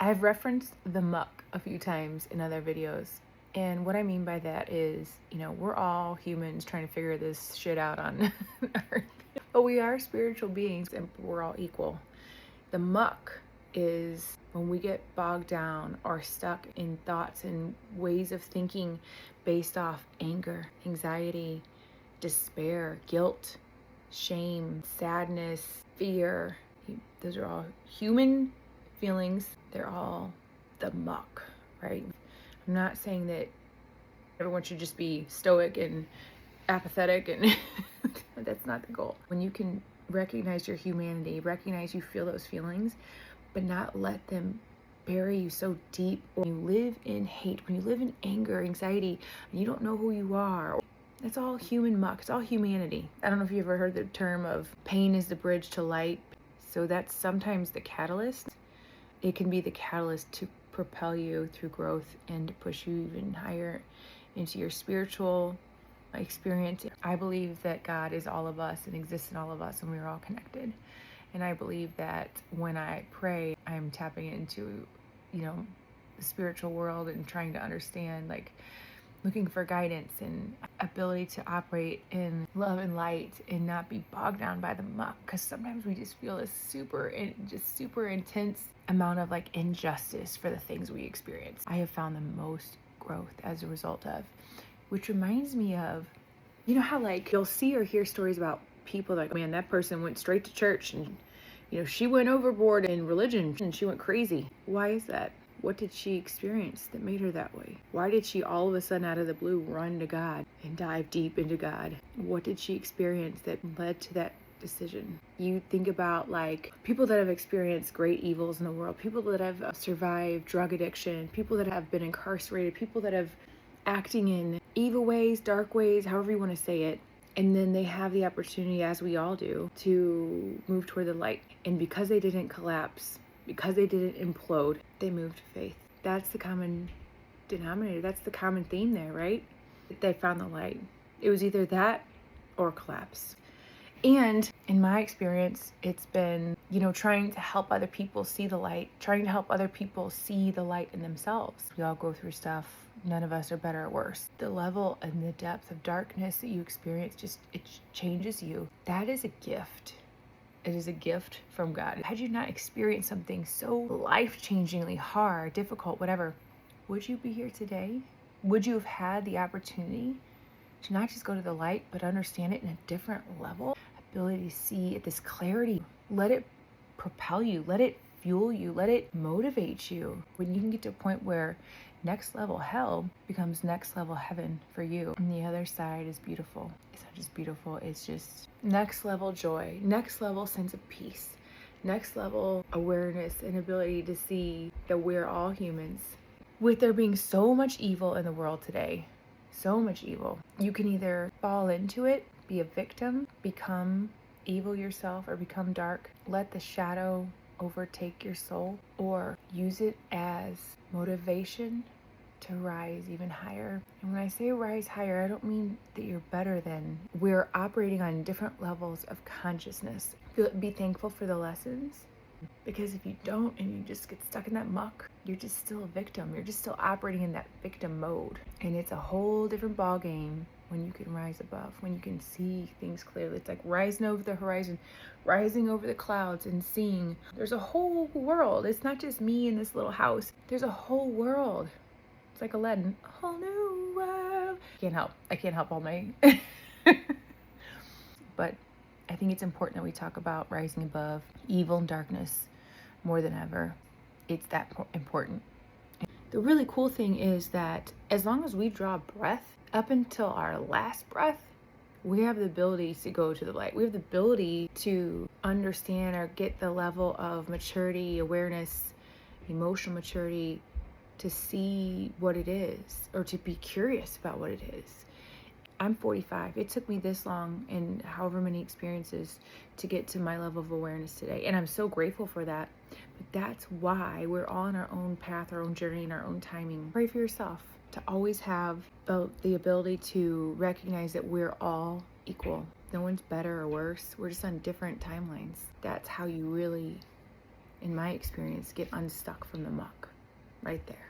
I've referenced the muck a few times in other videos. And what I mean by that is, we're all humans trying to figure this shit out on Earth. But we are spiritual beings and we're all equal. The muck is when we get bogged down or stuck in thoughts and ways of thinking based off anger, anxiety, despair, guilt, shame, sadness, fear. Those are all human feelings. They're all the muck, right? I'm not saying that everyone should just be stoic and apathetic, and that's not the goal. When you can recognize your humanity, recognize you feel those feelings, but not let them bury you so deep. When you live in hate, when you live in anger, anxiety, and you don't know who you are, it's all human muck. It's all humanity. I don't know if you ever heard the term of pain is the bridge to light. So that's sometimes the catalyst. It can be the catalyst to propel you through growth and to push you even higher into your spiritual experience. I believe that God is all of us and exists in all of us, and we're all connected. And I believe that when I pray, I'm tapping into, the spiritual world and trying to understand, looking for guidance and ability to operate in love and light and not be bogged down by the muck. Because sometimes we just feel this super intense amount of injustice for the things we experience. I have found the most growth as a result of, which reminds me of, how you'll see or hear stories about people man, that person went straight to church and she went overboard in religion and she went crazy. Why is that? What did she experience that made her that way? Why did she all of a sudden out of the blue run to God and dive deep into God? What did she experience that led to that decision? You think about people that have experienced great evils in the world, people that have survived drug addiction, people that have been incarcerated, people that have acting in evil ways, dark ways, however you want to say it. And then they have the opportunity, as we all do, to move toward the light. And because they didn't collapse, because they didn't implode, they moved to faith. That's the common denominator. That's the common theme there, right? They found the light. It was either that or collapse. And in my experience, it's been, trying to help other people see the light, trying to help other people see the light in themselves. We all go through stuff. None of us are better or worse. The level and the depth of darkness that you experience, it changes you. That is a gift. It is a gift from God. Had you not experienced something so life-changingly hard, difficult, whatever, would you be here today? Would you have had the opportunity to not just go to the light, but understand it in a different level? Ability to see this clarity. Let it propel you. Let it fuel you. Let it motivate you. When you can get to a point where next level hell becomes next level heaven for you. And the other side is beautiful. It's not just beautiful, it's just next level joy, next level sense of peace, next level awareness and ability to see that we're all humans. With there being so much evil in the world today, so much evil, you can either fall into it, be a victim, become evil yourself, or become dark, let the shadow overtake your soul, or use it as motivation to rise even higher. And when I say rise higher, I don't mean that you're better than. We're operating on different levels of consciousness. Be thankful for the lessons, because if you don't and you just get stuck in that muck, you're just still a victim. You're just still operating in that victim mode. And it's a whole different ball game when you can rise above, when you can see things clearly. It's like rising over the horizon, rising over the clouds and seeing there's a whole world. It's not just me in this little house. There's a whole world. It's like Aladdin, a whole new world. I can't help all my... But I think it's important that we talk about rising above evil and darkness more than ever. It's that important. The really cool thing is that as long as we draw breath, up until our last breath, we have the ability to go to the light. We have the ability to understand or get the level of maturity, awareness, emotional maturity to see what it is, or to be curious about what it is. I'm 45. It took me this long and however many experiences to get to my level of awareness today. And I'm so grateful for that. But that's why we're all on our own path, our own journey, and our own timing. Pray for yourself to always have the ability to recognize that we're all equal. No one's better or worse. We're just on different timelines. That's how you really in my experience, get unstuck from the muck right there.